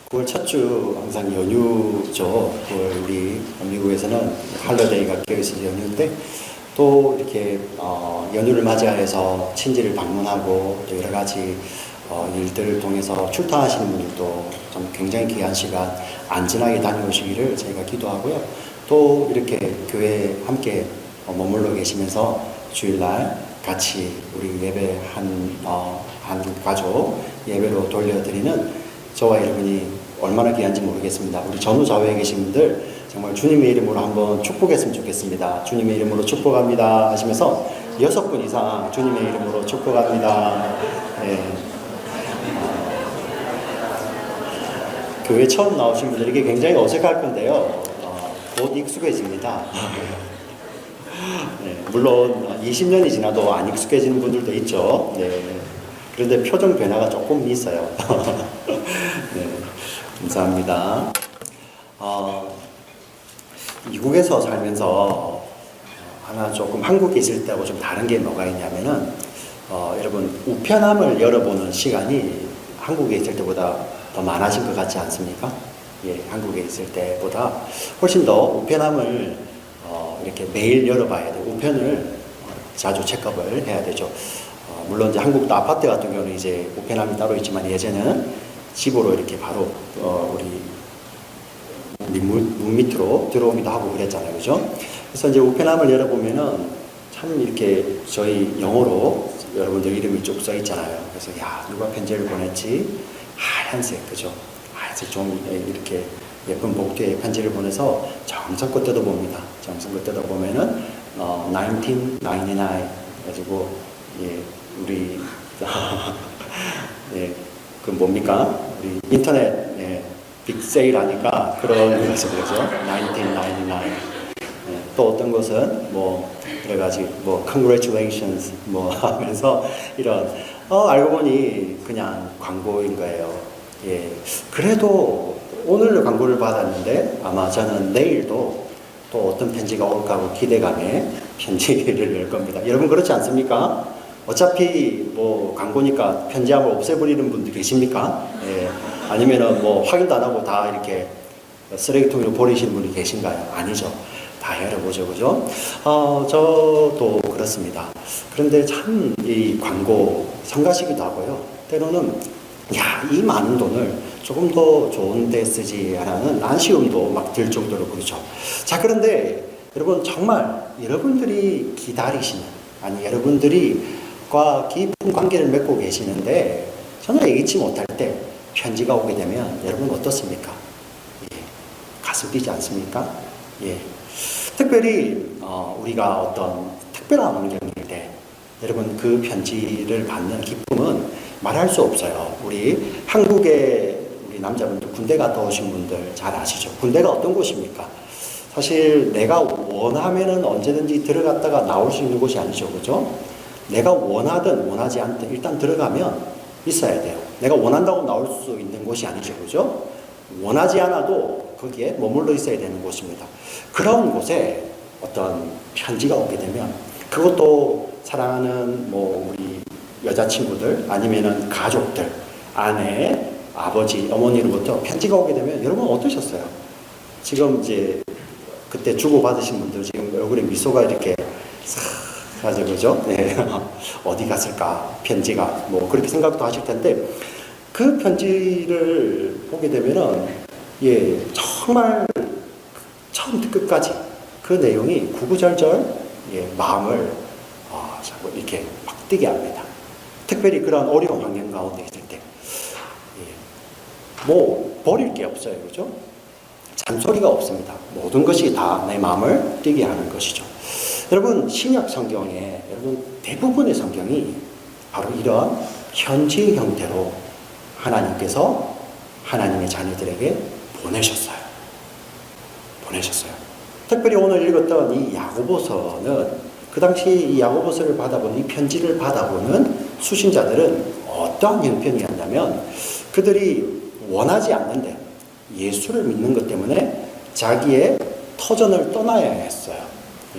9월 첫 주 항상 연휴죠. 9월 우리 미국에서는 할러데이가 껴있어서 연휴인데 또 이렇게 연휴를 맞이해서 친지를 방문하고 또 여러 가지 일들을 통해서 출타하시는 분들도 좀 굉장히 귀한 시간 안전하게 다녀오시기를 저희가 기도하고요. 또 이렇게 교회에 함께 머물러 계시면서 주일날 같이 우리 예배 한 가족 예배로 돌려드리는 저와 여러분이 얼마나 귀한지 모르겠습니다. 우리 전후좌우에 계신 분들 정말 주님의 이름으로 한번 축복했으면 좋겠습니다. 주님의 이름으로 축복합니다 하시면서 6분 이상 주님의 이름으로 축복합니다. 네. 교회 처음 나오신 분들에게 굉장히 어색할 건데요. 곧 익숙해집니다. 네, 물론 20년이 지나도 안 익숙해지는 분들도 있죠. 네. 그런데 표정 변화가 조금 있어요. 네, 감사합니다. 미국에서 살면서 하나 조금 한국에 있을 때하고 좀 다른 게 뭐가 있냐면은 여러분 우편함을 열어보는 시간이 한국에 있을 때보다 더 많아진 것 같지 않습니까? 예, 한국에 있을 때보다 훨씬 더 우편함을 이렇게 매일 열어봐야 돼요. 우편을 자주 체크업을 해야 되죠. 물론 이제 한국도 아파트 같은 경우는 이제 우편함이 따로 있지만 예전에는 집으로 이렇게 바로 우리 문 밑으로 들어오기도 하고 그랬잖아요, 그죠? 그래서 이제 우편함을 열어보면은 참 이렇게 저희 영어로 여러분들 이름이 쭉 써 있잖아요. 그래서 야, 누가 편지를 보냈지? 하얀색, 그죠? 하얀색 종이 이렇게 예쁜 복뒤에 편지를 보내서 정성껏 뜯어봅니다. 정성껏 뜯어보면은 1999 가지고 예, 우리 예, 그 뭡니까? 우리 인터넷 예, 빅세일 하니까 그런 것을 그러죠. 1999. 예, 또 어떤 것은 뭐 여러 가지 뭐 congratulations 뭐 하면서 이런 알고 보니 그냥 광고인 거예요. 예, 그래도 오늘 광고를 받았는데 아마 저는 내일도 또 어떤 편지가 올까 하고 기대감에 편지를 열 겁니다. 여러분 그렇지 않습니까? 어차피 뭐 광고니까 편지함을 없애버리는 분들 계십니까? 예. 아니면은 뭐 확인도 안 하고 다 이렇게 쓰레기통으로 버리시는 분이 계신가요? 아니죠. 다 열어보죠, 그죠? 저도 그렇습니다. 그런데 참 이 광고 성가시기도 하고요. 때로는 야, 이 많은 돈을 조금 더 좋은 데 쓰지 하는 아쉬움도 막 들 정도로 그렇죠. 자, 그런데 여러분 정말 여러분들이 기다리시는 아니 여러분들이 과 깊은 관계를 맺고 계시는데 전혀 예기치 못할 때 편지가 오게 되면 여러분 어떻습니까? 예, 가슴 뛰지 않습니까? 예, 특별히 우리가 어떤 특별한 환경일 때 여러분 그 편지를 받는 기쁨은 말할 수 없어요. 우리 한국의 우리 남자분들 군대 갔다 오신 분들 잘 아시죠? 군대가 어떤 곳입니까? 사실 내가 원하면은 언제든지 들어갔다가 나올 수 있는 곳이 아니죠, 그죠? 내가 원하든 원하지 않든 일단 들어가면 있어야 돼요. 내가 원한다고 나올 수 있는 곳이 아니죠, 그죠? 원하지 않아도 거기에 머물러 있어야 되는 곳입니다. 그런 곳에 어떤 편지가 오게 되면 그것도 사랑하는 뭐 우리 여자친구들 아니면은 가족들, 아내, 아버지, 어머니로부터 편지가 오게 되면 여러분 어떠셨어요? 지금 이제 그때 주고받으신 분들 지금 얼굴에 미소가 이렇게 싹 하죠, 그죠? 네. 어디 갔을까? 편지가 뭐 그렇게 생각도 하실 텐데 그 편지를 보게 되면은 예, 정말 처음부터 끝까지 그 내용이 구구절절 예, 마음을 자꾸 이렇게 막 뛰게 합니다. 특별히 그런 어려운 환경 가운데 있을 때 예, 뭐 버릴 게 없어요, 그죠? 잔소리가 없습니다. 모든 것이 다 내 마음을 뛰게 하는 것이죠. 여러분 신약 성경에 여러분 대부분의 성경이 바로 이런 편지 형태로 하나님께서 하나님의 자녀들에게 보내셨어요. 특별히 오늘 읽었던 이 야고보서는 그 당시 이 야고보서를 받아보는 이 편지를 받아보는 수신자들은 어떠한 형편이었냐면 그들이 원하지 않는데 예수를 믿는 것 때문에 자기의 터전을 떠나야 했어요.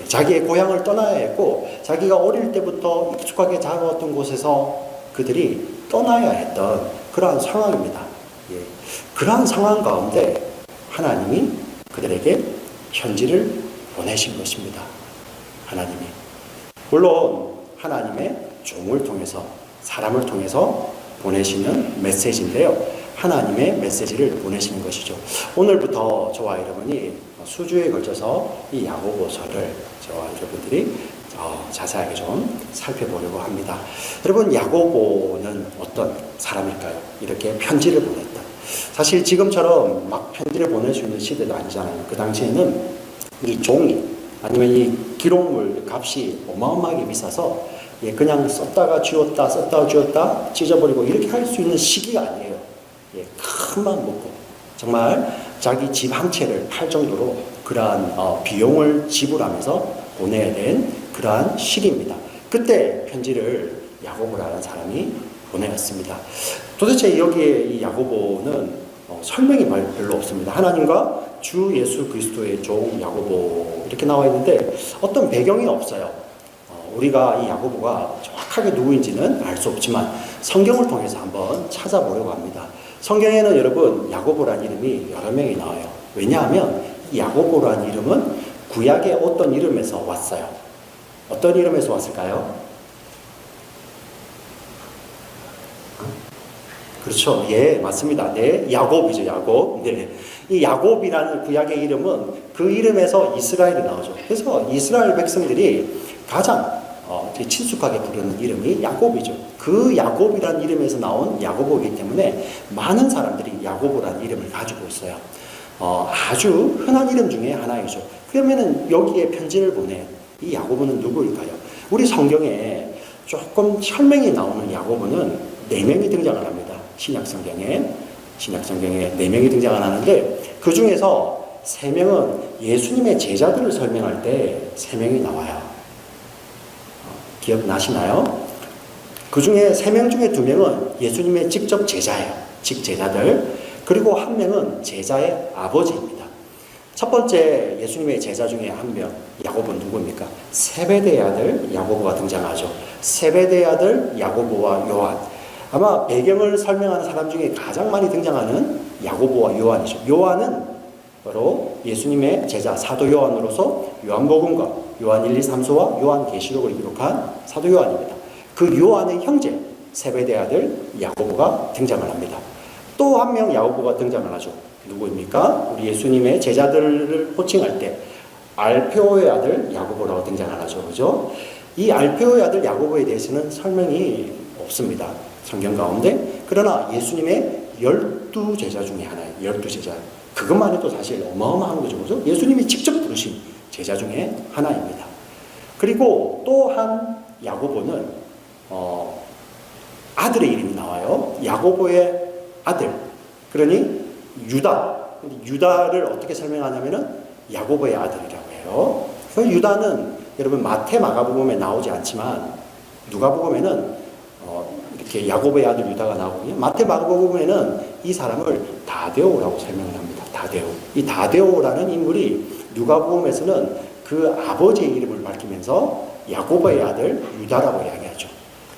자기의 고향을 떠나야 했고 자기가 어릴 때부터 익숙하게 자라왔던 곳에서 그들이 떠나야 했던 그러한 상황입니다. 예. 그러한 상황 가운데 하나님이 그들에게 편지를 보내신 것입니다. 하나님이. 물론 하나님의 종을 통해서, 사람을 통해서 보내시는 메시지인데요. 하나님의 메시지를 보내시는 것이죠. 오늘부터 저와 여러분이 수주에 걸쳐서 이 야고보서를 저와 여러분들이 자세하게 좀 살펴보려고 합니다. 여러분, 야고보는 어떤 사람일까요? 이렇게 편지를 보냈다. 사실 지금처럼 막 편지를 보낼 수 있는 시대도 아니잖아요. 그 당시에는 이 종이 아니면 이 기록물 값이 어마어마하게 비싸서 그냥 썼다가 지웠다, 썼다가 지웠다, 찢어버리고 이렇게 할 수 있는 시기가 아니에요. 큰 맘 먹고 정말 자기 집 한 채를 팔 정도로 그러한 비용을 지불하면서 보내야 된 그러한 시기입니다. 그때 편지를 야고보라는 사람이 보내었습니다. 도대체 여기에 이 야고보는 설명이 별로 없습니다. 하나님과 주 예수 그리스도의 종 야고보 이렇게 나와 있는데 어떤 배경이 없어요. 우리가 이 야고보가 정확하게 누구인지는 알 수 없지만 성경을 통해서 한번 찾아보려고 합니다. 성경에는 여러분 야고보라는 이름이 여러 명이 나와요. 왜냐하면 이 야고보라는 이름은 구약의 어떤 이름에서 왔어요. 어떤 이름에서 왔을까요? 그렇죠. 예, 맞습니다. 네, 야곱이죠, 야곱. 네. 이 야곱이라는 구약의 이름은 그 이름에서 이스라엘이 나오죠. 그래서 이스라엘 백성들이 가장 친숙하게 부르는 이름이 야곱이죠. 그 야곱이라는 이름에서 나온 야고보이기 때문에 많은 사람들이 야고보라는 이름을 가지고 있어요. 아주 흔한 이름 중에 하나이죠. 그러면은 여기에 편지를 보낸 이 야고보는 누구일까요? 우리 성경에 조금 설명이 나오는 야고보는 4명이 등장을 합니다. 신약 성경에 4명이 등장을 하는데 그 중에서 3명은 예수님의 제자들을 설명할 때 3명이 나와요. 기억나시나요? 그 중에 3명 중에 2명은 예수님의 직접 제자예요. 직제자들. 그리고 1명은 제자의 아버지입니다. 첫 번째 예수님의 제자 중에 1명, 야고보는 누구입니까? 세베대의 아들 야고보가 등장하죠. 세베대의 아들 야고보와 요한. 아마 배경을 설명하는 사람 중에 가장 많이 등장하는 야고보와 요한이죠. 요한은 바로 예수님의 제자 사도 요한으로서 요한복음과 요한 1, 2, 3서와 요한계시록을 기록한 사도 요한입니다. 그 요한의 형제 세베대의 아들 야고보가 등장을 합니다. 또 1명 야고보가 등장을 하죠. 누구입니까? 우리 예수님의 제자들을 호칭할 때 알페오의 아들 야고보라고 등장을 하죠. 그죠? 이 알페오의 아들 야고보에 대해서는 설명이 없습니다. 성경 가운데. 그러나 예수님의 12제자 중에 하나예요. 12제자. 그것만 해도 사실 어마어마한 거죠. 그죠? 예수님이 직접 부르신 제자 중에 하나입니다. 그리고 또 한 야고보는 아들의 이름이 나와요. 야고보의 아들. 그러니 유다를 어떻게 설명하냐면은 야고보의 아들이라고 해요. 그 유다는 여러분 마태 마가복음에 나오지 않지만 누가복음에는 이렇게 야고보의 아들 유다가 나오거든요. 마태 마가복음에는 이 사람을 다데오라고 설명을 합니다. 다데오. 이 다데오라는 인물이 누가복음에서는 그 아버지의 이름을 밝히면서 야고보의 아들 유다라고 이야기하죠.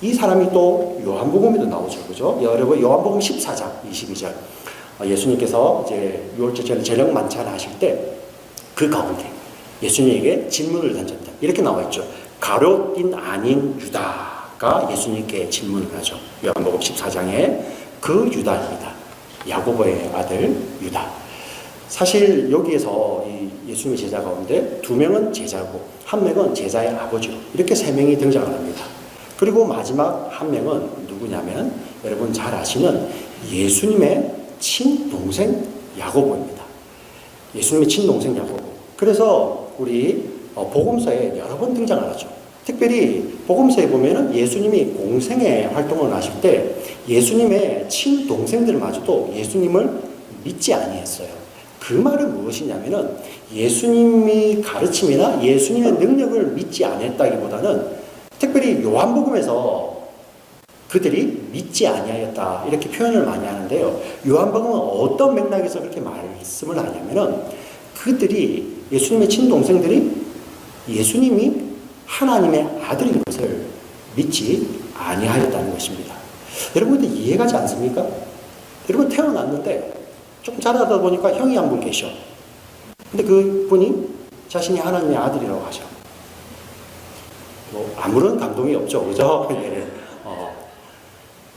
이 사람이 또 요한복음에도 나오죠. 그죠? 여러분 요한복음 14장 22절. 예수님께서 이제 유월절 저녁 만찬 하실 때 그 가운데 예수님에게 질문을 던졌다. 이렇게 나와 있죠. 가룟인 아닌 유다가 예수님께 질문을 하죠. 요한복음 14장에 그 유다입니다. 야고보의 아들 유다. 사실 여기에서 이 예수님의 제자 가운데 2명은 제자고 1명은 제자의 아버지로 이렇게 3명이 등장을 합니다. 그리고 마지막 1명은 누구냐면 여러분 잘 아시는 예수님의 친동생 야고보입니다. 예수님의 친동생 야고보. 그래서 우리 복음서에 여러 번 등장을 하죠. 특별히 복음서에 보면은 예수님이 공생애 활동을 하실 때 예수님의 친동생들마저도 예수님을 믿지 아니했어요. 그 말은 무엇이냐면은 예수님이 가르침이나 예수님의 능력을 믿지 않았다기보다는 특별히 요한복음에서 그들이 믿지 아니하였다 이렇게 표현을 많이 하는데요. 요한복음은 어떤 맥락에서 그렇게 말씀을 하냐면은 그들이 예수님의 친동생들이 예수님이 하나님의 아들인 것을 믿지 아니하였다는 것입니다. 여러분들 이해가지 않습니까? 여러분 태어났는데 조금 자라다 보니까 형이 한 분 계셔. 근데 그 분이 자신이 하나님의 아들이라고 하셔. 뭐 아무런 감동이 없죠, 그죠?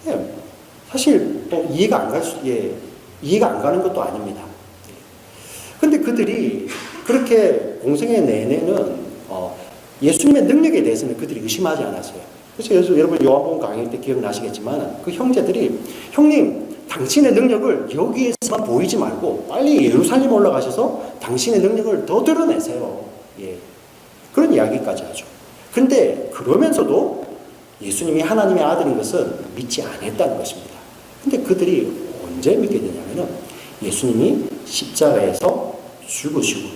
예, 사실 뭐 이해가 안 가는 것도 아닙니다. 근데 그들이 그렇게 공생의 내내는 예수님의 능력에 대해서는 그들이 의심하지 않았어요. 그래서 여러분 요한복음 강의 때 기억나시겠지만 그 형제들이 형님 당신의 능력을 여기에서만 보이지 말고 빨리 예루살렘 올라가셔서 당신의 능력을 더 드러내세요. 예. 그런 이야기까지 하죠. 근데 그러면서도 예수님이 하나님의 아들인 것은 믿지 않았다는 것입니다. 근데 그들이 언제 믿게 되냐면은 예수님이 십자가에서 죽으시고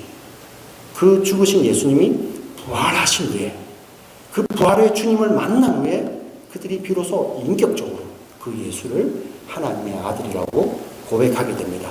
그 죽으신 예수님이 부활하신 후에 그 부활의 주님을 만난 후에 그들이 비로소 인격적으로 그 예수를 하나님의 아들이라고 고백하게 됩니다.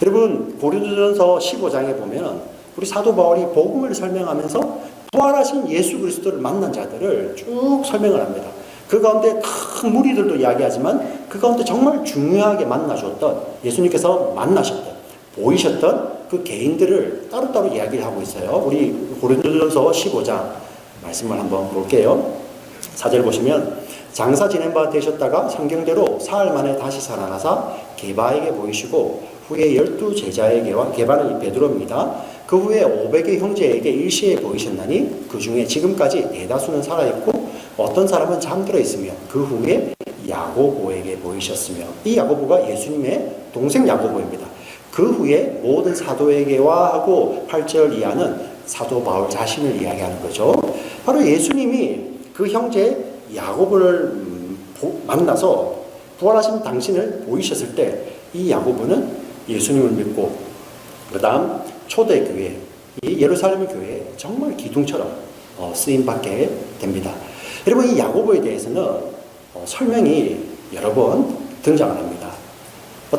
여러분 고린도전서 15장에 보면 우리 사도 바울이 복음을 설명하면서 부활하신 예수 그리스도를 만난 자들을 쭉 설명을 합니다. 그 가운데 큰 무리들도 이야기하지만 그 가운데 정말 중요하게 만나줬던 예수님께서 만나셨던 보이셨던 그 개인들을 따로따로 이야기를 하고 있어요. 우리 고린도전서 15장 말씀을 한번 볼게요. 4절 보시면 장사 지낸 바 되셨다가 성경대로 사흘 만에 다시 살아나사 게바에게 보이시고 후에 12제자에게와 게바는 베드로입니다. 그 후에 500의 형제에게 일시에 보이셨나니 그 중에 지금까지 대다수는 살아있고 어떤 사람은 잠들어 있으며 그 후에 야고보에게 보이셨으며 이 야고보가 예수님의 동생 야고보입니다. 그 후에 모든 사도에게와 하고 8절 이하는 사도 바울 자신을 이야기하는 거죠. 바로 예수님이 그 형제 야고보를 만나서 부활하신 당신을 보이셨을 때 이 야고보는 예수님을 믿고 그 다음 초대교회, 이 예루살렘 교회에 정말 기둥처럼 쓰임받게 됩니다. 여러분 이 야고보에 대해서는 설명이 여러 번 등장을 합니다.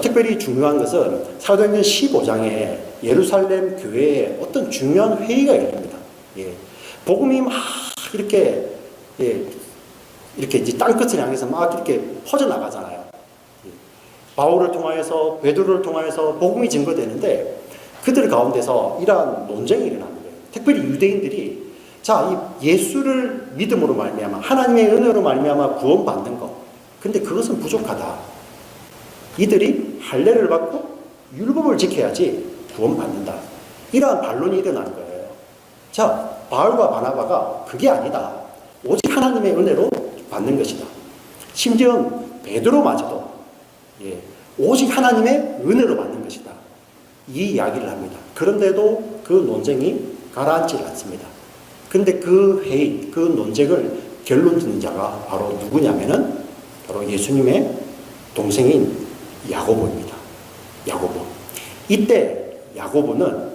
특별히 중요한 것은 사도행전 15장에 예루살렘 교회에 어떤 중요한 회의가 열립니다. 예. 복음이 막 이렇게 이제 땅끝을 향해서 막 이렇게 퍼져나가잖아요. 바울을 통하여서 베드로를 통하여서 복음이 증거되는데 그들 가운데서 이러한 논쟁이 일어나는 거예요. 특별히 유대인들이 자, 이 예수를 믿음으로 말미암아 하나님의 은혜로 말미암아 구원받는 것. 근데 그것은 부족하다. 이들이 할례를 받고 율법을 지켜야지 구원받는다. 이러한 반론이 일어나는 거예요. 자, 바울과 바나바가 그게 아니다. 오직 하나님의 은혜로 받는 것이다. 심지어 베드로마저도 오직 하나님의 은혜로 받는 것이다. 이 이야기를 합니다. 그런데도 그 논쟁이 가라앉지 않습니다. 근데 그 회의, 그 논쟁을 결론 짓는 자가 바로 누구냐면은 바로 예수님의 동생인 야고보입니다. 야고보. 이때 야고보는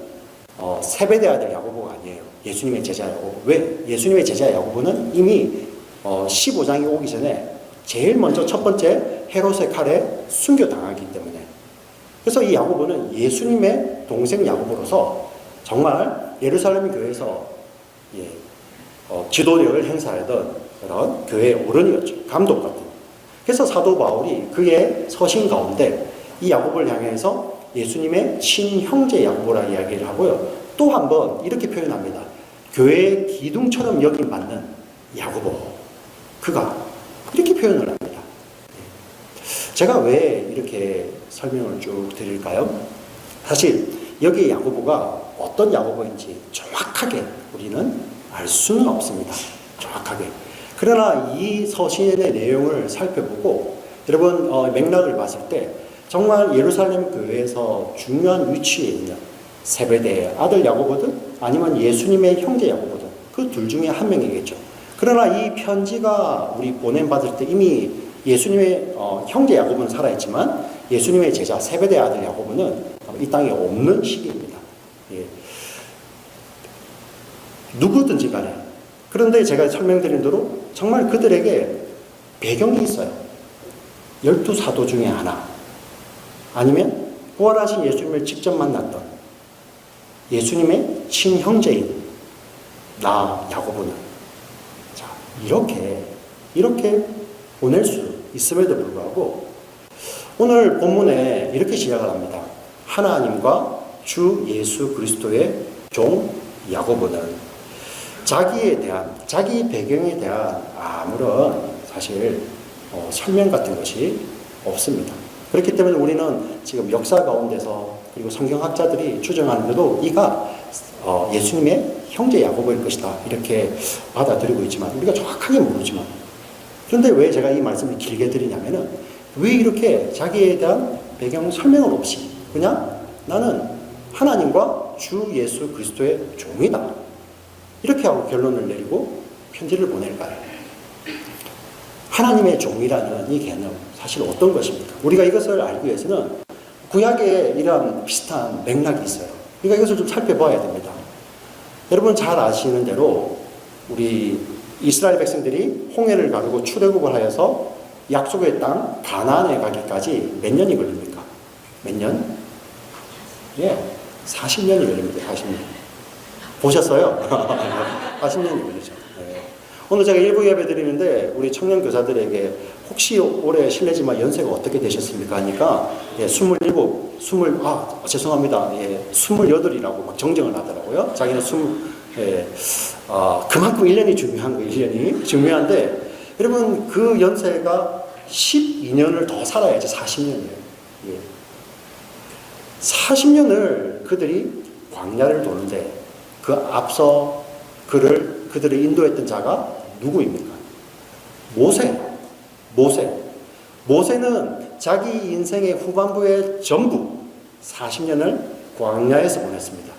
세베대 아들 야고보가 아니에요. 예수님의 제자 야고보. 왜? 예수님의 제자 야고보는 이미 15장이 오기 전에 제일 먼저 첫 번째 헤롯의 칼에 순교당하기 때문에. 그래서 이 야고보는 예수님의 동생 야고보로서 정말 예루살렘 교회에서 지도력을 행사하던 그런 교회의 어른이었죠. 감독 같은. 그래서 사도 바울이 그의 서신 가운데 이 야고보를 향해서 예수님의 친형제 야고보라 이야기를 하고요. 또 한 번 이렇게 표현합니다. 교회의 기둥처럼 여김받는 야고보. 그가 이렇게 표현을 합니다. 제가 왜 이렇게 설명을 쭉 드릴까요? 사실 여기 야고보가 어떤 야고보인지 정확하게 우리는 알 수는 없습니다. 정확하게. 그러나 이 서신의 내용을 살펴보고 여러분 맥락을 봤을 때 정말 예루살렘 교회에서 중요한 위치에 있는 세베대의 아들 야고보든 아니면 예수님의 형제 야고보든 그 둘 중에 한 명이겠죠. 그러나 이 편지가 우리 보냄받을 때 이미 예수님의 형제 야고보는 살아있지만 예수님의 제자 세베대 아들 야고보는 이 땅에 없는 시기입니다. 예. 누구든지 간에. 그런데 제가 설명드린 대로 정말 그들에게 배경이 있어요. 12사도 중에 하나. 아니면 부활하신 예수님을 직접 만났던 예수님의 친형제인 나 야고보는 자, 이렇게 보낼 수 있음에도 불구하고 오늘 본문에 이렇게 시작을 합니다. 하나님과 주 예수 그리스도의 종 야고보는 자기에 대한, 자기 배경에 대한 아무런 사실 설명 같은 것이 없습니다. 그렇기 때문에 우리는 지금 역사 가운데서 그리고 성경학자들이 추정하는데도 이가 예수님의 형제 야고보일 것이다 이렇게 받아들이고 있지만 우리가 정확하게 모르지만, 그런데 왜 제가 이 말씀을 길게 드리냐면은 왜 이렇게 자기에 대한 배경 설명은 없이 그냥 나는 하나님과 주 예수 그리스도의 종이다 이렇게 하고 결론을 내리고 편지를 보낼까요? 하나님의 종이라는 이 개념 사실 어떤 것입니까? 우리가 이것을 알기 위해서는 구약에 이런 비슷한 맥락이 있어요. 그러니까 이것을 좀 살펴봐야 됩니다. 여러분 잘 아시는 대로 우리 이스라엘 백성들이 홍해를 가르고 출애굽을 하여서 약속의 땅 가나안에 가기까지 몇 년이 걸립니까? 몇 년? 예, 40년이 걸립니다. 40년. 보셨어요? 40년이 걸리죠. 네. 오늘 제가 일부 예배 드리는데 우리 청년 교사들에게 혹시 올해 실례지만 연세가 어떻게 되셨습니까? 하니까 예, 27, 죄송합니다. 예, 28이라고 막 정정을 하더라고요. 자기는 그만큼 1년이 중요한 거예요. 1년이 중요한데 여러분 그 연세가 12년을 더 살아야지 40년이에요. 예. 40년을 그들이 광야를 도는데 그 앞서 그들을 인도했던 자가 누구입니까? 모세는 자기 인생의 후반부의 전부 40년을 광야에서 보냈습니다.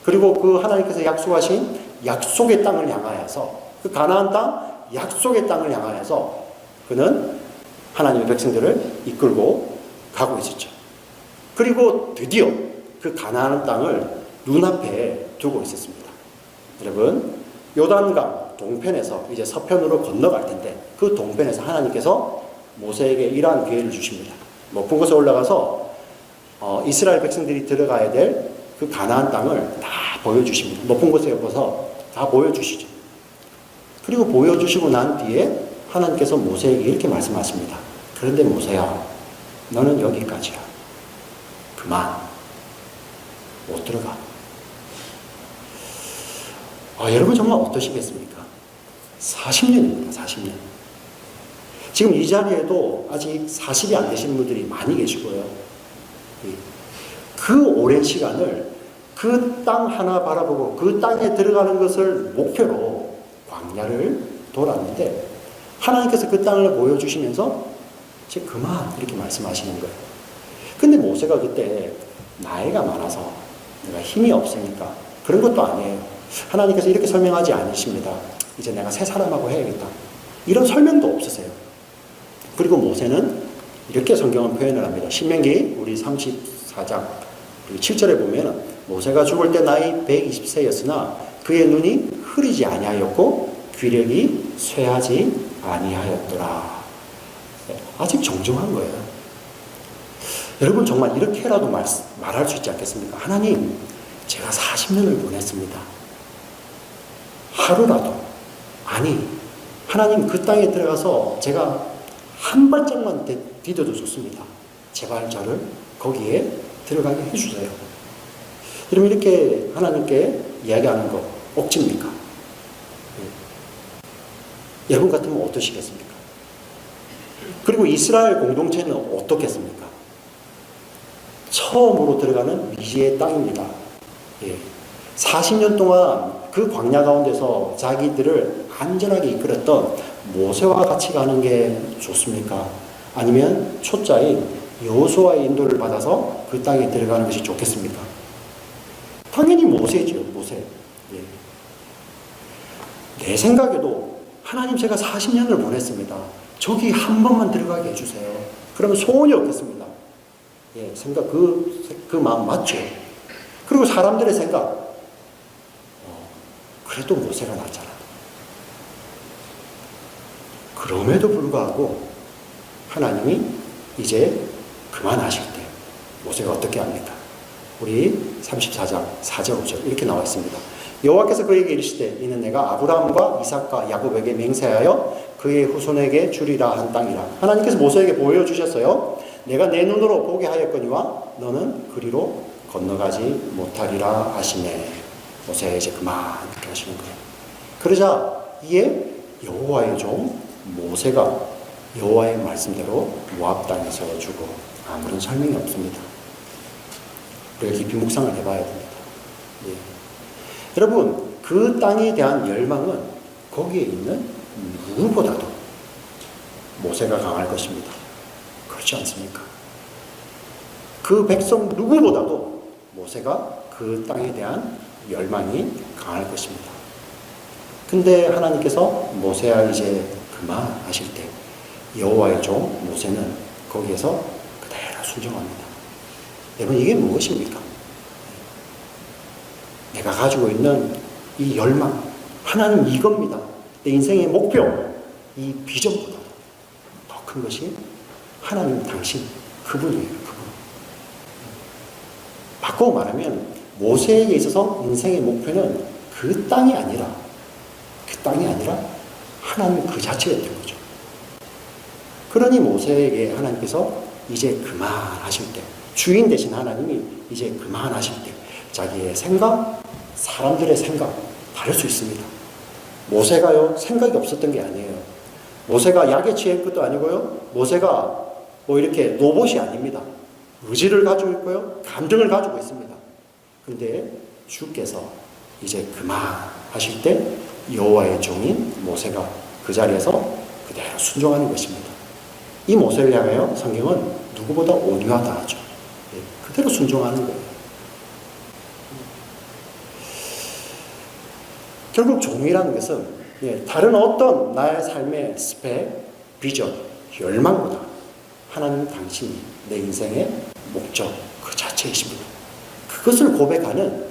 그리고 그 하나님께서 약속하신 약속의 땅을 향하여서 그 가나안 땅 약속의 땅을 향하여서 그는 하나님의 백성들을 이끌고 가고 있었죠. 그리고 드디어 그 가나안 땅을 눈앞에 두고 있었습니다. 여러분 요단강 동편에서 이제 서편으로 건너갈 텐데 그 동편에서 하나님께서 모세에게 이러한 기회를 주십니다. 높은 곳에 올라가서 이스라엘 백성들이 들어가야 될 그 가나안 땅을 다 보여주십니다. 높은 곳에 옆에서 다 보여주시죠. 그리고 보여주시고 난 뒤에 하나님께서 모세에게 이렇게 말씀하십니다. 그런데 모세야, 너는 여기까지야. 그만. 못 들어가. 여러분 정말 어떠시겠습니까? 40년입니다. 40년. 지금 이 자리에도 아직 40이 안 되시는 분들이 많이 계시고요. 그 오랜 시간을 그 땅 하나 바라보고 그 땅에 들어가는 것을 목표로 광야를 돌았는데 하나님께서 그 땅을 보여주시면서 이제 그만 이렇게 말씀하시는 거예요. 근데 모세가 그때 나이가 많아서 내가 힘이 없으니까 그런 것도 아니에요. 하나님께서 이렇게 설명하지 않으십니다. 이제 내가 새 사람하고 해야겠다. 이런 설명도 없으세요. 그리고 모세는 이렇게 성경은 표현을 합니다. 신명기 우리 34장 7절에 보면 모세가 죽을 때 나이 120세였으나 그의 눈이 흐리지 아니하였고 귀력이 쇠하지 아니하였더라. 아직 정정한 거예요. 여러분 정말 이렇게라도 말할 수 있지 않겠습니까? 하나님, 제가 40년을 보냈습니다. 하루라도, 아니, 하나님 그 땅에 들어가서 제가 한 발짝만 디뎌도 좋습니다. 제발 저를 거기에 들어가게 해주세요. 여러분 이렇게 하나님께 이야기하는 거 억지입니까? 여러분 같으면 어떠시겠습니까? 그리고 이스라엘 공동체는 어떻겠습니까? 처음으로 들어가는 미지의 땅입니다. 40년 동안 그 광야 가운데서 자기들을 안전하게 이끌었던 모세와 같이 가는 게 좋습니까? 아니면 초짜인 여호수아의 인도를 받아서 그 땅에 들어가는 것이 좋겠습니까? 당연히 모세죠, 모세. 내 생각에도 하나님 제가 40년을 보냈습니다. 저기 한 번만 들어가게 해주세요. 그러면 소원이 없겠습니다. 생각 그 마음 맞죠? 그리고 사람들의 생각, 그래도 모세가 낫잖아. 그럼에도 불구하고 하나님이 이제 그만하실 때 모세가 어떻게 합니까? 우리 34장 4절 5절 이렇게 나와 있습니다. 여호와께서 그에게 이르시되 이는 내가 아브라함과 이삭과 야곱에게 맹세하여 그의 후손에게 주리라 한 땅이라. 하나님께서 모세에게 보여주셨어요. 내가 내 눈으로 보게 하였거니와 너는 그리로 건너가지 못하리라 하시네. 모세야 이제 그만 이렇게 하시는 거예요. 그러자 이에 여호와의 종 모세가 여호와의 말씀대로 모압 땅에서 죽어 아무런 설명이 없습니다. 우리가 깊이 묵상을 해봐야 됩니다. 예. 여러분 그 땅에 대한 열망은 거기에 있는 누구보다도 모세가 강할 것입니다. 그렇지 않습니까? 그 백성 누구보다도 모세가 그 땅에 대한 열망이 강할 것입니다. 근데 하나님께서 모세야 이제 그만하실 때 여호와의 종 모세는 거기에서 그대로 순종합니다. 여러분 이게 무엇입니까? 내가 가지고 있는 이 열망, 하나님 이겁니다. 내 인생의 목표, 이 비전보다 더 큰 것이 하나님 당신, 그분이에요. 그분. 바꾸고 말하면 모세에게 있어서 인생의 목표는 그 땅이 아니라 하나님 그 자체였던 거죠. 그러니 모세에게 하나님께서 이제 그만하실 때, 주인 되신 하나님이 이제 그만하실 때 자기의 생각, 사람들의 생각 다를 수 있습니다. 모세가요 생각이 없었던 게 아니에요. 모세가 약에 취한 것도 아니고요. 모세가 뭐 이렇게 로봇이 아닙니다. 의지를 가지고 있고요. 감정을 가지고 있습니다. 근데 주께서 이제 그만하실 때 여호와의 종인 모세가 그 자리에서 그대로 순종하는 것입니다. 이 모세를 향하여 성경은 누구보다 온유하다 하죠. 그대로 순종하는 거예요. 결국 종이라는 것은 다른 어떤 나의 삶의 스펙, 비전, 열망보다 하나님 당신이 내 인생의 목적 그 자체이십니다. 그것을 고백하는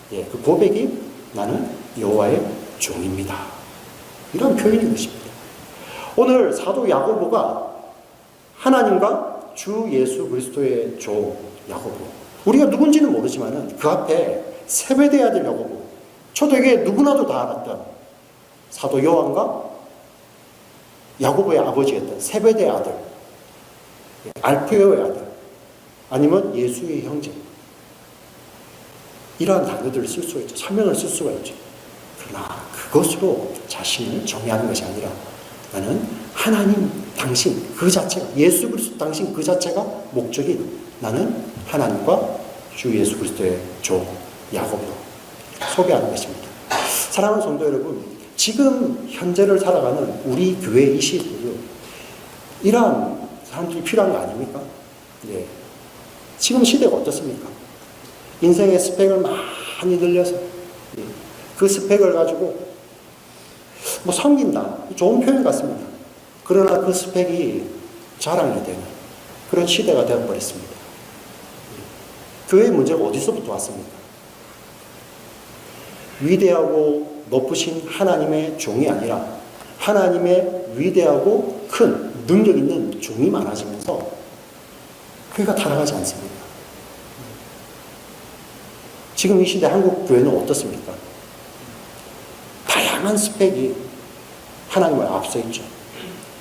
그 고백이 나는 여호와의 종입니다. 이런 표현인 것입니다. 오늘 사도 야고보가 하나님과 주 예수 그리스도의 종 야고보, 우리가 누군지는 모르지만 그 앞에 세베대 아들 야고보, 초대교회 누구나도 다 알았던 사도 요한과 야고보의 아버지였던 세베대의 아들, 알페오의 아들, 아니면 예수의 형제, 이러한 단어들을 쓸 수가 있죠. 설명을 쓸 수가 있죠. 그러나 그것으로 자신을 정의하는 것이 아니라 나는 하나님 당신 그 자체가, 예수 그리스도 당신 그 자체가 목적인 나는 하나님과 주 예수 그리스도의 종 야고보 소개하는 것입니다. 사랑하는 성도 여러분, 지금 현재를 살아가는 우리 교회 이 시대도 이러한 사람들이 필요한 거 아닙니까? 네. 지금 시대가 어떻습니까? 인생의 스펙을 많이 늘려서 그 스펙을 가지고 뭐 섬긴다, 좋은 표현 같습니다. 그러나 그 스펙이 자랑이 되는 그런 시대가 되어버렸습니다. 교회의 문제가 어디서부터 왔습니까? 위대하고 높으신 하나님의 종이 아니라 하나님의 위대하고 큰 능력 있는 종이 많아지면서 교회가 타락하지 않습니까? 지금 이 시대 한국 교회는 어떻습니까? 다양한 스펙이 하나님을 앞서 있죠.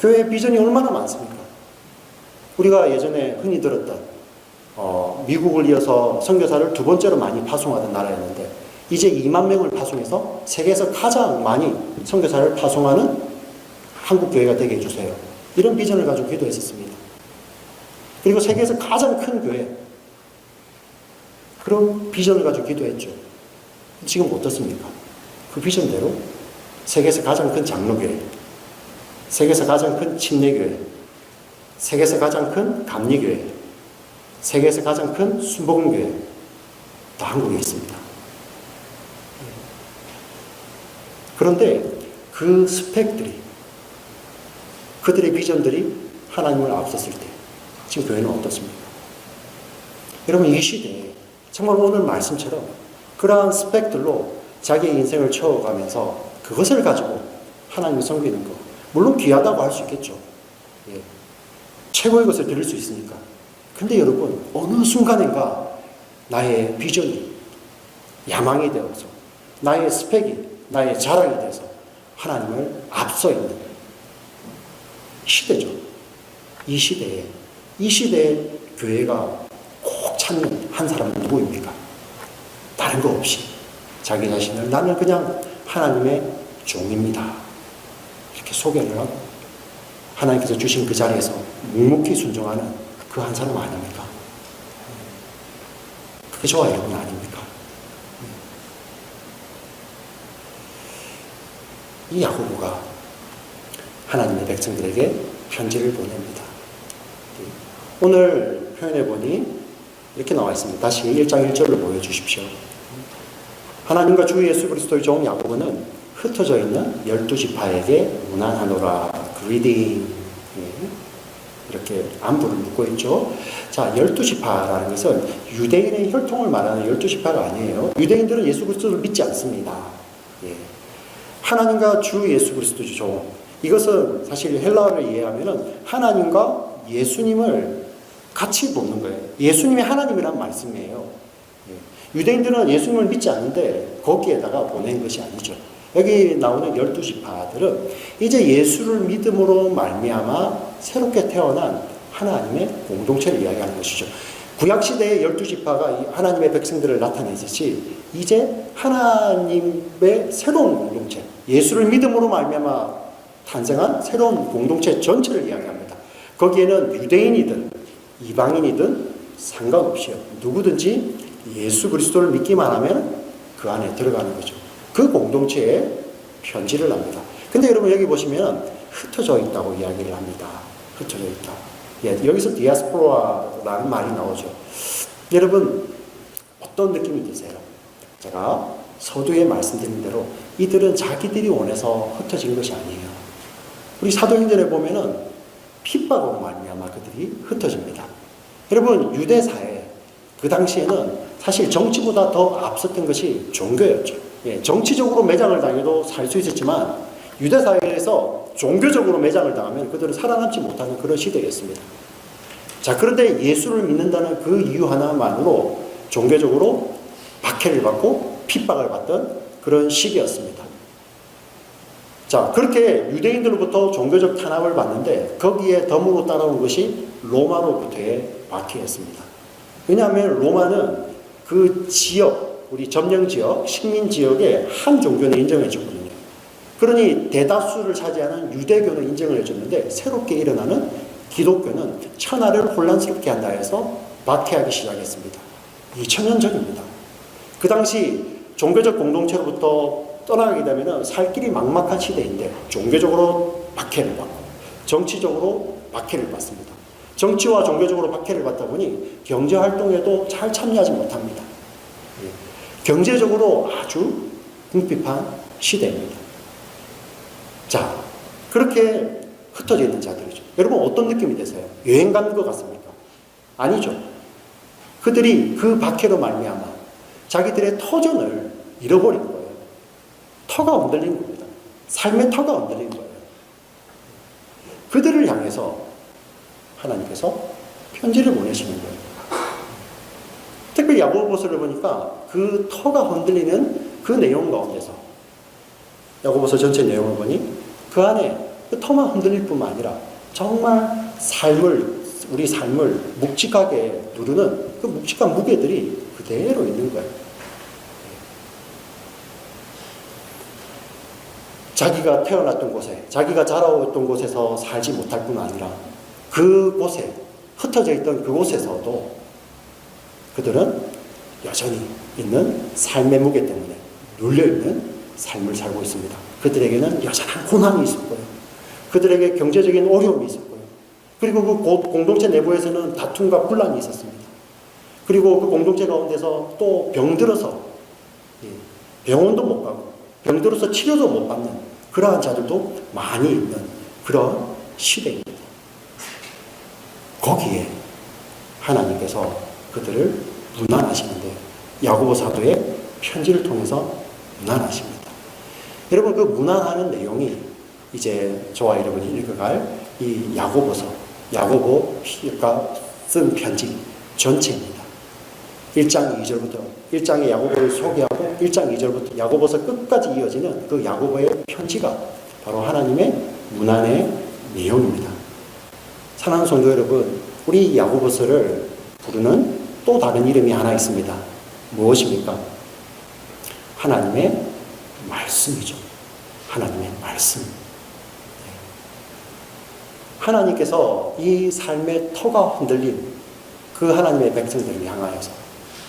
교회의 비전이 얼마나 많습니까? 우리가 예전에 흔히 들었던 미국을 이어서 선교사를 두 번째로 많이 파송하던 나라였는데 이제 2만 명을 파송해서 세계에서 가장 많이 선교사를 파송하는 한국 교회가 되게 해주세요. 이런 비전을 가지고 기도했었습니다. 그리고 세계에서 가장 큰 교회, 그런 비전을 가지고 기도했죠. 지금 어떻습니까? 그 비전대로 세계에서 가장 큰 장로교회, 세계에서 가장 큰 침례교회, 세계에서 가장 큰 감리교회, 세계에서 가장 큰 순복음교회 다 한국에 있습니다. 그런데 그 스펙들이, 그들의 비전들이 하나님을 앞섰을 때 지금 교회는 어떻습니까? 여러분, 이 시대에 정말 오늘 말씀처럼 그러한 스펙들로 자기의 인생을 채워가면서 그것을 가지고 하나님을 섬기는 것, 물론 귀하다고 할 수 있겠죠. 최고의 것을 드릴 수 있으니까. 근데 여러분, 어느 순간인가 나의 비전이 야망이 되어서 나의 스펙이, 나의 자랑이 돼서 하나님을 앞서 있는 시대죠. 이 시대에 이 시대에 교회가 꼭 찾는 한 사람은 누구입니까? 다른 거 없이 자기 자신을 나는 그냥 하나님의 종입니다. 이렇게 소개를 하고 하나님께서 주신 그 자리에서 묵묵히 순종하는 그 한 사람 아닙니까? 그게 저와 여러분 아닙니까? 이 야고보가 하나님의 백성들에게 편지를 보냅니다. 오늘 표현해 보니 이렇게 나와 있습니다. 다시 1장 1절을 보여주십시오. 하나님과 주 예수 그리스도의 종 야고보는 흩어져 있는 12지파에게 문안하노라. 그리딩. 이렇게 안부를 묻고 있죠. 자, 12지파라는 것은 유대인의 혈통을 말하는 12지파가 아니에요. 유대인들은 예수 그리스도를 믿지 않습니다. 예. 하나님과 주 예수 그리스도의 종. 이것은 사실 헬라어를 이해하면 하나님과 예수님을 같이 보는 거예요. 예수님이 하나님이란 말씀이에요. 예. 유대인들은 예수님을 믿지 않는데 거기에다가 보낸 것이 아니죠. 여기 나오는 12지파들은 이제 예수를 믿음으로 말미암아 새롭게 태어난 하나님의 공동체를 이야기하는 것이죠. 구약시대의 12지파가 하나님의 백성들을 나타내듯이 이제 하나님의 새로운 공동체, 예수를 믿음으로 말미암아 탄생한 새로운 공동체 전체를 이야기합니다. 거기에는 유대인이든 이방인이든 상관없이요. 누구든지 예수 그리스도를 믿기만 하면 그 안에 들어가는 거죠. 그 공동체에 편지를 합니다. 근데 여러분 여기 보시면 흩어져 있다고 이야기를 합니다. 흩어져 있다. 예, 여기서 디아스포라라는 말이 나오죠. 여러분 어떤 느낌이 드세요? 제가 서두에 말씀드린 대로 이들은 자기들이 원해서 흩어진 것이 아니에요. 우리 사도행전에 보면은 핍박으로 말미암아 그들이 흩어집니다. 여러분 유대사회 그 당시에는 사실 정치보다 더 앞섰던 것이 종교였죠. 예, 정치적으로 매장을 당해도 살 수 있었지만 유대사회에서 종교적으로 매장을 당하면 그들은 살아남지 못하는 그런 시대였습니다. 자, 그런데 예수를 믿는다는 그 이유 하나만으로 종교적으로 박해를 받고 핍박을 받던 그런 시기였습니다. 자, 그렇게 유대인들로부터 종교적 탄압을 받는데 거기에 덤으로 따라온 것이 로마로부터의 박해였습니다. 왜냐하면 로마는 그 지역, 우리 점령 지역, 식민 지역에 한 종교는 인정해 줬거든요. 그러니 대다수를 차지하는 유대교는 인정을 해줬는데 새롭게 일어나는 기독교는 천하를 혼란스럽게 한다 해서 박해하기 시작했습니다. 2000년 전입니다. 그 당시 종교적 공동체로부터 떠나게 되면 살 길이 막막한 시대인데 종교적으로 박해를 받고 정치적으로 박해를 받습니다. 정치와 종교적으로 박해를 받다 보니 경제활동에도 잘 참여하지 못합니다. 경제적으로 아주 궁핍한 시대입니다. 자, 그렇게 흩어져 있는 자들이죠. 여러분 어떤 느낌이 드세요? 여행 가는 것 같습니까? 아니죠. 그들이 그 박해로 말미암아 자기들의 터전을 잃어버린 거예요. 터가 흔들린 겁니다. 삶의 터가 흔들린 거예요. 그들을 향해서 하나님께서 편지를 보내시는 거예요. 특별히 야고보서를 보니까 그 터가 흔들리는 그 내용 가운데서 야고보서 전체 내용을 보니 그 안에 그 터만 흔들릴 뿐만 아니라 정말 우리 삶을 묵직하게 누르는 그 묵직한 무게들이 그대로 있는 거예요. 자기가 태어났던 곳에, 자기가 자라왔던 곳에서 살지 못할 뿐 아니라 그곳에, 흩어져 있던 그곳에서도 그들은 여전히 있는 삶의 무게 때문에 눌려있는 삶을 살고 있습니다. 그들에게는 여전한 고난이 있었고요. 그들에게 경제적인 어려움이 있었고요. 그리고 그 공동체 내부에서는 다툼과 분란이 있었습니다. 그리고 그 공동체 가운데서 또 병들어서 병원도 못 가고 병들어서 치료도 못 받는 그러한 자들도 많이 있는 그런 시대입니다. 거기에 하나님께서 그들을 문안하시는데 야고보 사도의 편지를 통해서 문안하십니다. 여러분 그 문안하는 내용이 이제 저와 여러분이 읽어갈 이 야고보서, 야고보가 쓴 편지 전체입니다. 1장 2절부터 1장의 야고보를 소개하고 1장 2절부터 야고보서 끝까지 이어지는 그 야고보의 편지가 바로 하나님의 문안의 내용입니다. 사랑하는 성도 여러분, 우리 야고보서를 부르는 또 다른 이름이 하나 있습니다. 무엇입니까? 하나님의 말씀이죠. 하나님의 말씀. 하나님께서 이 삶의 터가 흔들린 그 하나님의 백성들을 향하여서,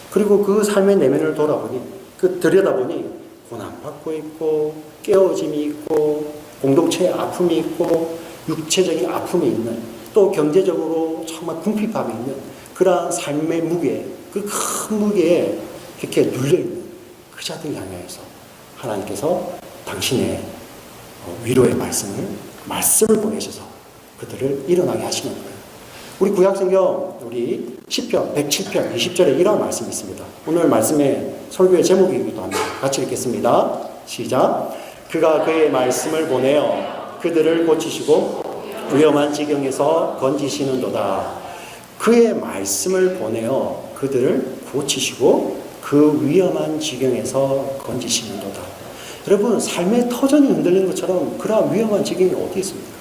그리고 그 삶의 내면을 돌아보니, 들여다보니 고난받고 있고 깨어짐이 있고 공동체의 아픔이 있고 육체적인 아픔이 있는, 또 경제적으로 정말 궁핍함이 있는 그러한 삶의 무게, 그 큰 무게에 이렇게 눌려있는 그 자들 향해서 하나님께서 당신의 위로의 말씀을 보내셔서 그들을 일어나게 하시는 거예요. 우리 구약성경 우리 시편 107편 20절에 이런 말씀이 있습니다. 오늘 말씀의 설교의 제목이기도 합니다. 같이 읽겠습니다. 시작. 그가 그의 말씀을 보내어 그들을 고치시고 위험한 지경에서 건지시는도다. 그의 말씀을 보내어 그들을 고치시고 그 위험한 지경에서 건지시는도다. 여러분, 삶의 터전이 흔들리는 것처럼 그러한 위험한 지경이 어디 있습니까?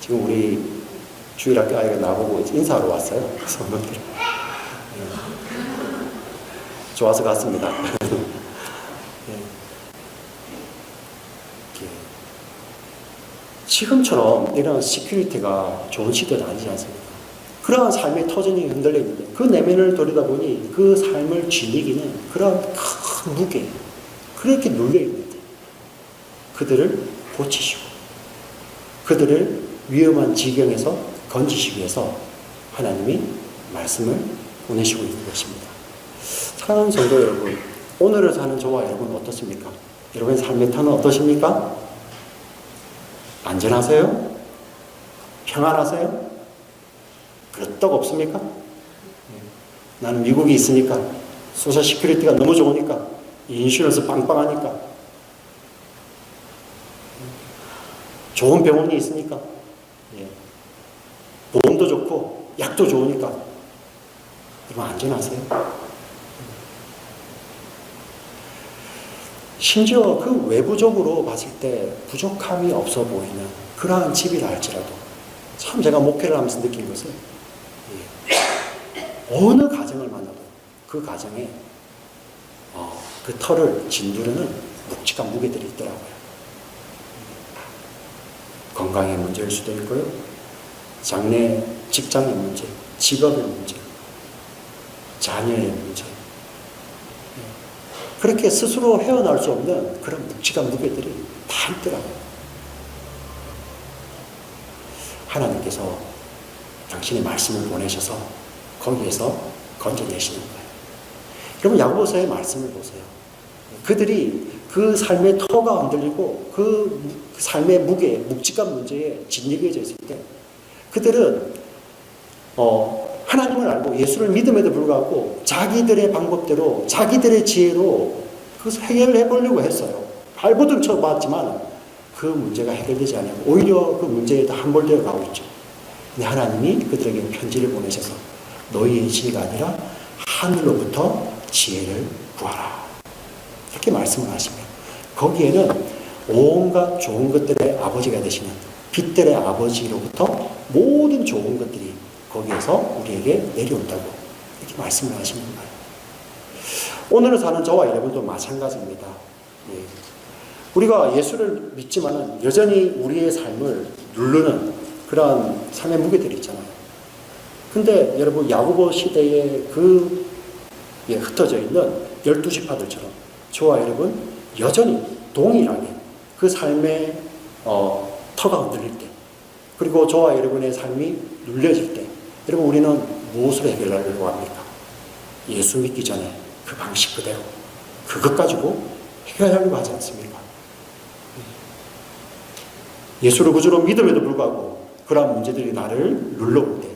지금 우리 주일학교 아이가 나보고 인사하러 왔어요. 성도들. 좋아서 갔습니다. 지금처럼 이런 시큐리티가 좋은 시대는 아니지 않습니까? 그러한 삶의 터전이 흔들려 있는데 그 내면을 들여다보니 그 삶을 지니기는 그러한 큰 무게, 그렇게 눌려 있는데 그들을 고치시고 그들을 위험한 지경에서 건지시기 위해서 하나님이 말씀을 보내시고 있는 것입니다. 사랑하는 성도 여러분, 오늘을 사는 저와 여러분 어떻습니까? 여러분의 삶의 터는 어떠십니까? 안전하세요? 평안하세요? 끄떡 없습니까? 나는 미국에 있으니까, 소셜 시큐리티가 너무 좋으니까, 인슈런스 빵빵하니까, 좋은 병원이 있으니까, 보험도 좋고 약도 좋으니까 여러분 안전하세요? 심지어 그 외부적으로 봤을 때 부족함이 없어 보이는 그러한 집이라 할지라도, 참 제가 목회를 하면서 느낀 것은 어느 가정을 만나도 그 가정에 그 터를 짓누르는 묵직한 무게들이 있더라고요. 건강의 문제일 수도 있고요, 장래 직장의 문제, 직업의 문제, 자녀의 문제, 그렇게 스스로 헤어날 수 없는 그런 묵직한 무게들이 다 있더라고요. 하나님께서 당신의 말씀을 보내셔서 거기에서 건져내시는 거예요. 여러분, 야고보서의 말씀을 보세요. 그들이 그 삶의 터가 흔들리고 그 삶의 무게, 묵직한 문제에 짓이겨져 있을 때 그들은 하나님을 알고 예수를 믿음에도 불구하고 자기들의 방법대로, 자기들의 지혜로 그것을 해결해 보려고 했어요. 발버둥 쳐봤지만 그 문제가 해결되지 않고 오히려 그 문제에 더 함몰되어 가고 있죠. 근데 하나님이 그들에게 편지를 보내셔서 너희의 지혜가 아니라 하늘로부터 지혜를 구하라, 이렇게 말씀을 하시면 거기에는 온갖 좋은 것들의 아버지가 되시는 빛들의 아버지로부터 모든 좋은 것들이 거기에서 우리에게 내려온다고 이렇게 말씀을 하시는 거예요. 오늘 사는 저와 여러분도 마찬가지입니다. 우리가 예수를 믿지만은 여전히 우리의 삶을 누르는 그러한 삶의 무게들이 있잖아요. 근데 여러분, 야고보 시대에 흩어져 있는 12지파들처럼 저와 여러분 여전히 동일하게 그 삶의 터가 흔들릴 때, 그리고 저와 여러분의 삶이 눌려질 때, 여러분 우리는 무엇으로 해결하려고 합니까? 예수 믿기 전에 그 방식 그대로 그것 가지고 해결하려고 하지 않습니까? 예수를 구주로 믿음에도 불구하고 그러한 문제들이 나를 눌러올 때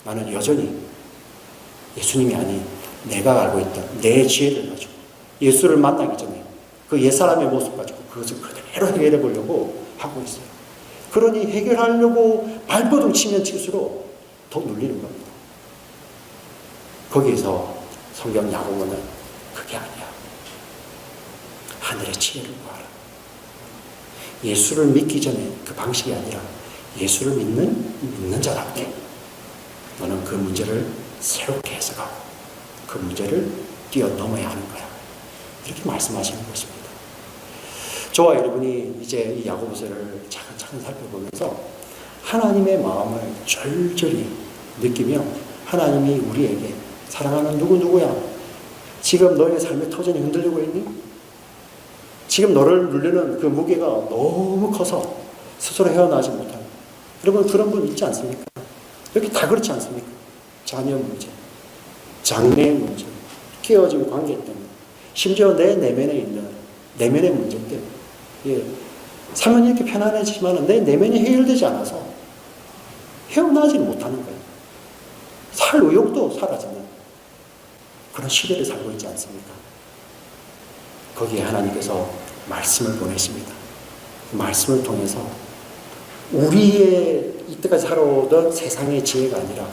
나는 여전히 예수님이 아닌 내가 알고 있던 내 지혜를 가지고 예수를 만나기 전에 그 옛사람의 모습 가지고 그것을 그대로 해결해 보려고 하고 있어요. 그러니 해결하려고 발버둥 치면 칠수록 더 눌리는 겁니다. 거기에서 성경 야고보는 그게 아니야. 하늘의 지혜를 구하라. 예수를 믿기 전에 그 방식이 아니라 예수를 믿는 자답게 너는 그 문제를 새롭게 해석하고 그 문제를 뛰어넘어야 하는 거야. 이렇게 말씀하시는 것입니다. 저와 여러분이 이제 이 야고보서를 차근차근 살펴보면서 하나님의 마음을 절절히 느끼며 하나님이 우리에게 사랑하는 누구야? 지금 너의 삶의 터전이 흔들리고 있니? 지금 너를 누르는 그 무게가 너무 커서 스스로 헤어나지 못하는, 여러분 그런 분 있지 않습니까? 이렇게 다 그렇지 않습니까? 자녀 문제, 장래 문제, 깨어진 관계 때문에, 심지어 내 내면에 있는 내면의 문제 때문에, 예, 삶은 이렇게 편안해지만 내 내면이 해결되지 않아서 헤어나지 못하는 거예요. 살 의욕도 사라지는 그런 시대를 살고 있지 않습니까? 거기에 하나님께서 말씀을 보내십니다. 그 말씀을 통해서 우리의 이때까지 살아오던 세상의 지혜가 아니라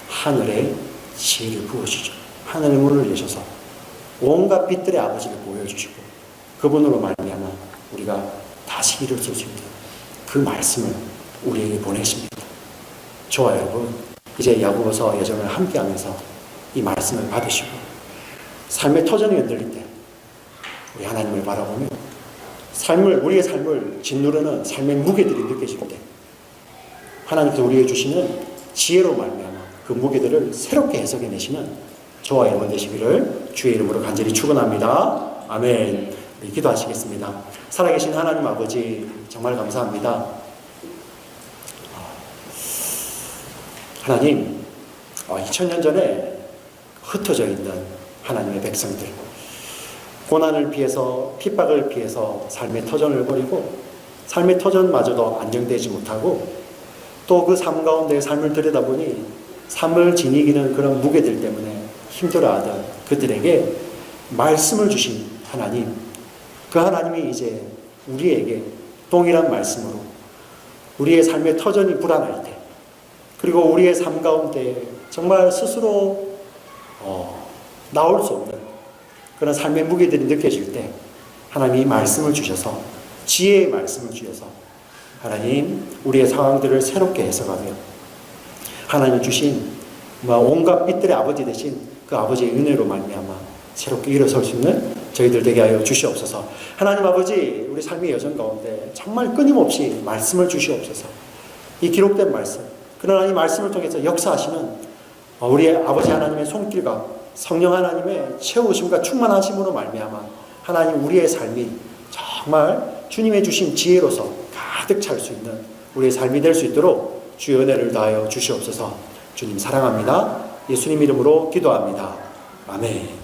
하늘의 지혜를 부어주죠. 하늘의 문을 여셔서 온갖 빛들의 아버지를 보여주시고 그분으로 말미암아 우리가 다시 일을 쓸 수 있는 그 말씀을 우리에게 보내십니다. 저와 여러분, 이제 야고보서 여정을 함께하면서 이 말씀을 받으시고 삶의 터전이 흔들릴 때 우리 하나님을 바라보며 우리의 삶을 짓누르는 삶의 무게들이 느껴질 때 하나님께서 우리에게 주시는 지혜로 말미암아 그 무게들을 새롭게 해석해내시는 저와 여러분 되시기를 주의 이름으로 간절히 축원합니다. 아멘. 우리 기도하시겠습니다. 살아계신 하나님 아버지 정말 감사합니다. 하나님, 2000년 전에 흩어져 있는 하나님의 백성들, 고난을 피해서 핍박을 피해서 삶의 터전을 버리고 삶의 터전마저도 안정되지 못하고 또 그 삶 가운데 삶을 들여다보니 삶을 지니기는 그런 무게들 때문에 힘들어하던 그들에게 말씀을 주신 하나님, 그 하나님이 이제 우리에게 동일한 말씀으로 우리의 삶의 터전이 불안할 때, 그리고 우리의 삶 가운데 정말 스스로 나올 수 없는 그런 삶의 무게들이 느껴질 때 하나님이 말씀을 주셔서, 지혜의 말씀을 주셔서 하나님 우리의 상황들을 새롭게 해석하며 하나님 주신 온갖 빛들의 아버지 되신 그 아버지의 은혜로 말미암아 새롭게 일어설 수 있는 저희들 되게 하여 주시옵소서. 하나님 아버지, 우리 삶의 여정 가운데 정말 끊임없이 말씀을 주시옵소서. 이 기록된 말씀, 그러나 이 말씀을 통해서 역사하시는 우리의 아버지 하나님의 손길과 성령 하나님의 채우심과 충만하심으로 말미암아 하나님 우리의 삶이 정말 주님의 주신 지혜로서 가득 찰 수 있는 우리의 삶이 될 수 있도록 주의 은혜를 다하여 주시옵소서. 주님 사랑합니다. 예수님 이름으로 기도합니다. 아멘.